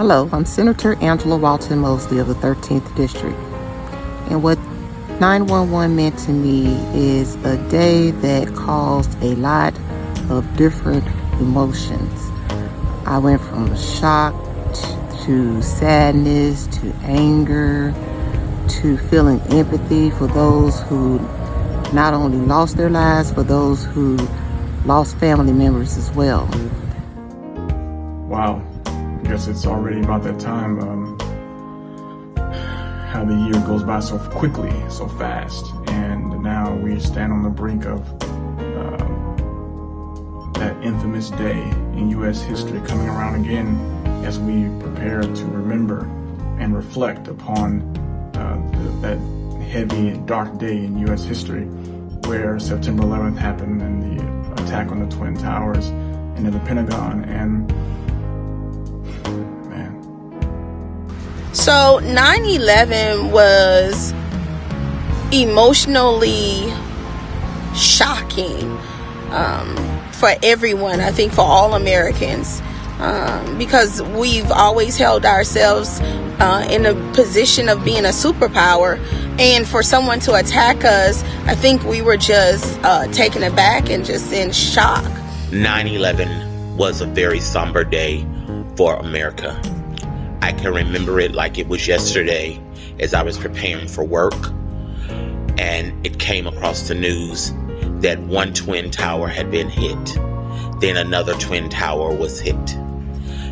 Hello, I'm Senator Angela Walton Mosley of the 13th District. And what 911 meant to me is a day that caused a lot of different emotions. I went from shock to sadness to anger to feeling empathy for those who not only lost their lives, but those who lost family members as well. Wow, I guess it's already about that time. How the year goes by so quickly, so fast, and now we stand on the brink of that infamous day in U.S. history coming around again as we prepare to remember and reflect upon that heavy, dark day in U.S. history where September 11th happened and the attack on the Twin Towers and in the Pentagon. And so 9/11 was emotionally shocking for everyone, I think for all Americans, because we've always held ourselves in a position of being a superpower, and for someone to attack us, I think we were just taken aback and just in shock. 9/11 was a very somber day for America. I can remember it like it was yesterday as I was preparing for work, and it came across the news that one twin tower had been hit. Then another twin tower was hit.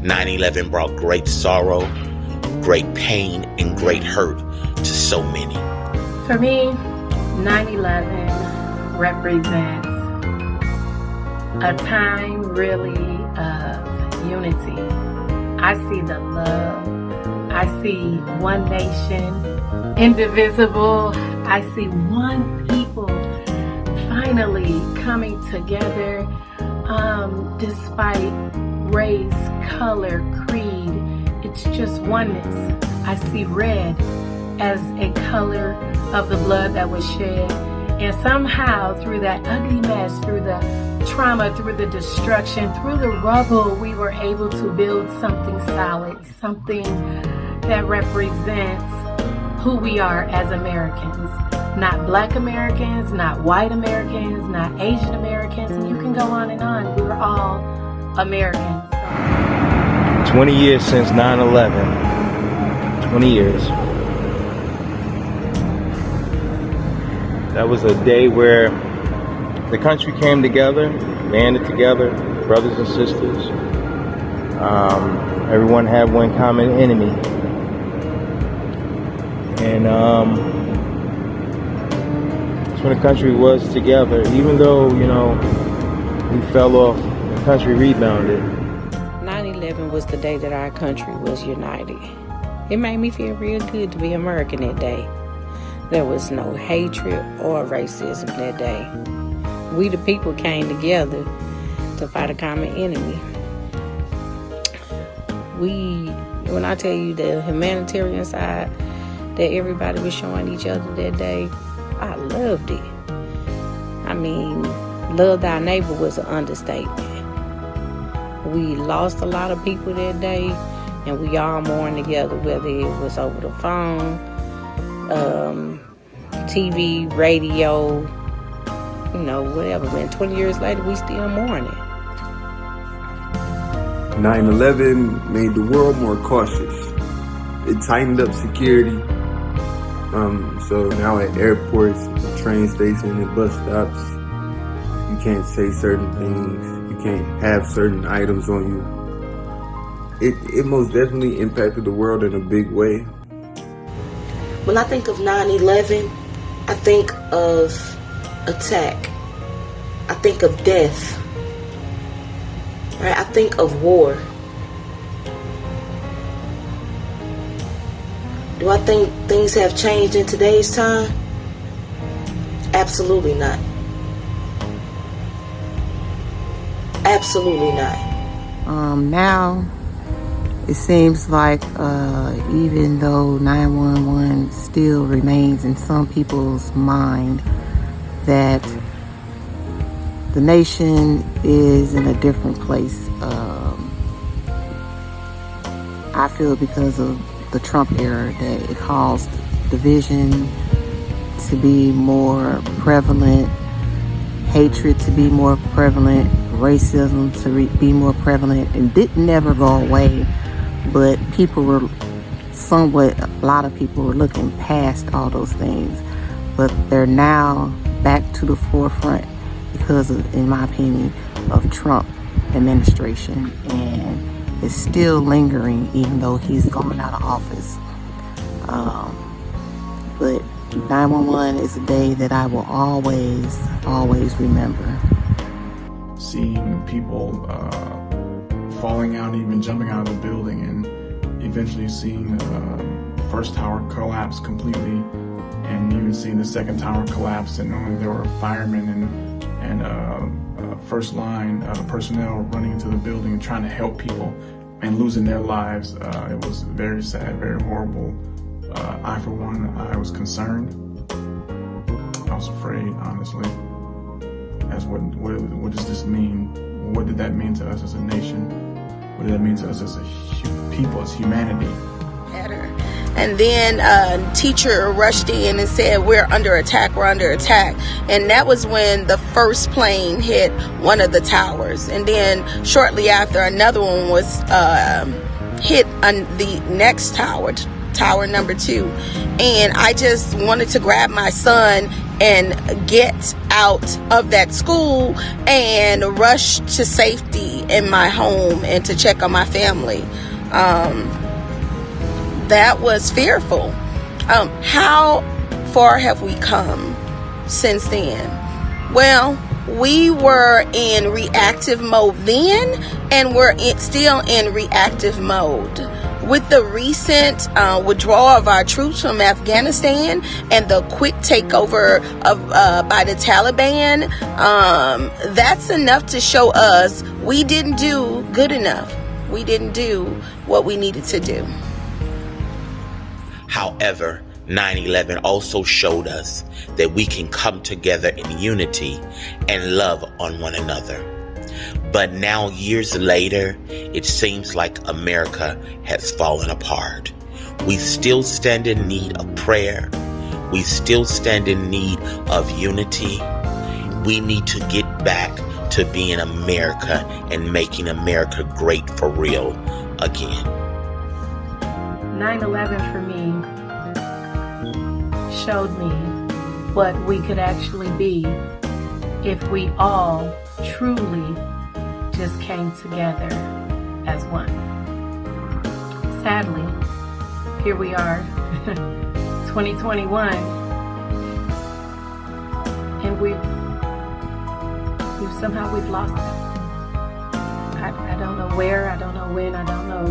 9/11 brought great sorrow, great pain, and great hurt to so many. For me, 9/11 represents a time really of unity. I see the love. I see one nation, indivisible. I see one people finally coming together despite race, color, creed. It's just oneness. I see red as a color of the blood that was shed. And somehow through that ugly mess, through the trauma, through the destruction, through the rubble, we were able to build something solid, something that represents who we are as Americans. Not Black Americans, not white Americans, not Asian Americans, and you can go on and on. We're all Americans. 20 years since 9/11. 20 years. That was a day where the country came together, banded together, brothers and sisters. Everyone had one common enemy. And that's when the country was together. Even though, we fell off, the country rebounded. 9/11 was the day that our country was united. It made me feel real good to be American that day. There was no hatred or racism that day. We the people came together to fight a common enemy. When I tell you the humanitarian side that everybody was showing each other that day, I loved it. I mean, love thy neighbor was an understatement. We lost a lot of people that day, and we all mourned together, whether it was over the phone, TV, radio, whatever. Man, 20 years later, we still mourning. 9/11 made the world more cautious. It tightened up security. So now at airports, train stations, and bus stops, you can't say certain things. You can't have certain items on you. It most definitely impacted the world in a big way. When I think of 9/11, I think of attack. I think of death. Right? I think of war. Do I think things have changed in today's time? Absolutely not. Absolutely not. Now, it seems like even though 911 still remains in some people's mind, that the nation is in a different place. I feel because of the Trump era that it caused division to be more prevalent, hatred to be more prevalent, racism to be more prevalent, and didn't never go away. But people were a lot of people were looking past all those things. But they're now back to the forefront because of, in my opinion, of Trump administration. And it's still lingering even though he's gone out of office. But 911 is a day that I will always, always remember. Seeing people falling out, even jumping out of the building, and eventually seeing the first tower collapse completely, and even seeing the second tower collapse, and knowing there were firemen and first line personnel running into the building and trying to help people and losing their lives. It was very sad, very horrible. I, for one, I was concerned. I was afraid, honestly. As what does this mean? What did that mean to us as a nation? What did that mean to us as a people, as humanity? And then a teacher rushed in and said, we're under attack, we're under attack. And that was when the first plane hit one of the towers. And then shortly after, another one was hit on the next tower, tower number 2. And I just wanted to grab my son and get out of that school and rush to safety in my home and to check on my family. That was fearful. How far have we come since then? Well, we were in reactive mode then, and we're still in reactive mode. With the recent withdrawal of our troops from Afghanistan and the quick takeover of by the Taliban, that's enough to show us we didn't do good enough. We didn't do what we needed to do. However, 9/11 also showed us that we can come together in unity and love on one another. But now, years later, it seems like America has fallen apart. We still stand in need of prayer. We still stand in need of unity. We need to get back to being America and making America great for real again. 9/11 for me showed me what we could actually be if we all truly just came together as one. Sadly, here we are, 2021, and we've lost it. I don't know where, I don't know when, I don't know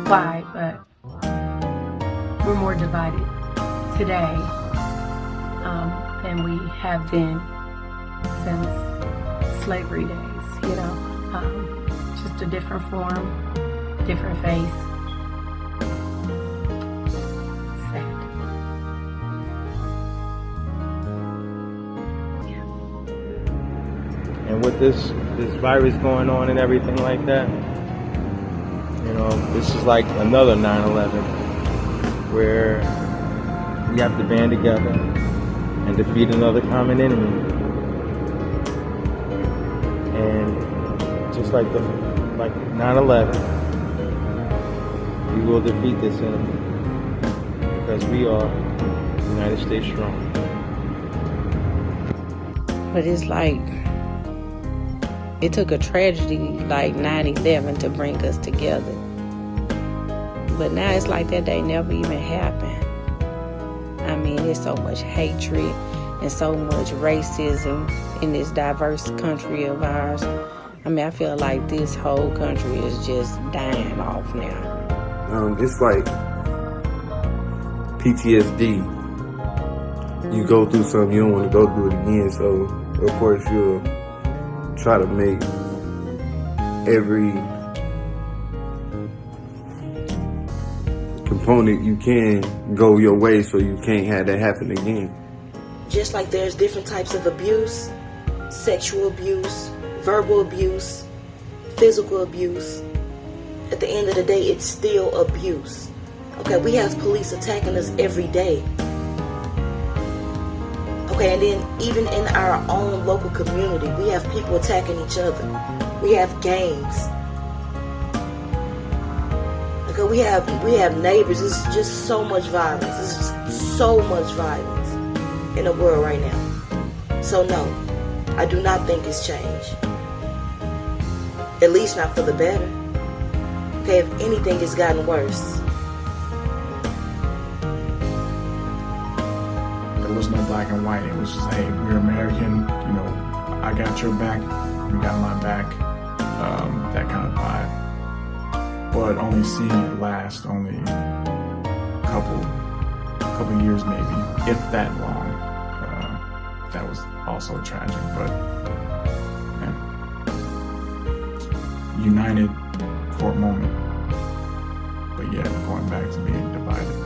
why, but we're more divided today than we have been since slavery days, you know. Just a different form, different face. Sad. Yeah. And with this virus going on and everything like that, you know, this is like another 9/11 where we have to band together and defeat another common enemy. And just like 9/11, we will defeat this enemy because we are United States strong. But it's like, it took a tragedy like 9/11 to bring us together. But now it's like that day never even happened. I mean, there's so much hatred and so much racism in this diverse country of ours. I mean, I feel like this whole country is just dying off now. It's like PTSD. You go through something, you don't want to go through it again, so of course you'll try to make every component you can go your way so you can't have that happen again. Just like there's different types of abuse, sexual abuse, verbal abuse, physical abuse, at the end of the day, it's still abuse. Okay, we have police attacking us every day. Okay, and then even in our own local community, we have people attacking each other. We have gangs. Okay, we have neighbors. It's just so much violence. It's just so much violence in the world right now. So no, I do not think it's changed. At least not for the better. Okay, if anything, it's gotten worse. There was no black and white. It was just, hey, we're American. You know, I got your back. You got my back. That kind of vibe. But only seeing it last only a couple years maybe, if that long. That was also tragic. But man, united for a moment, but yet going back to being divided.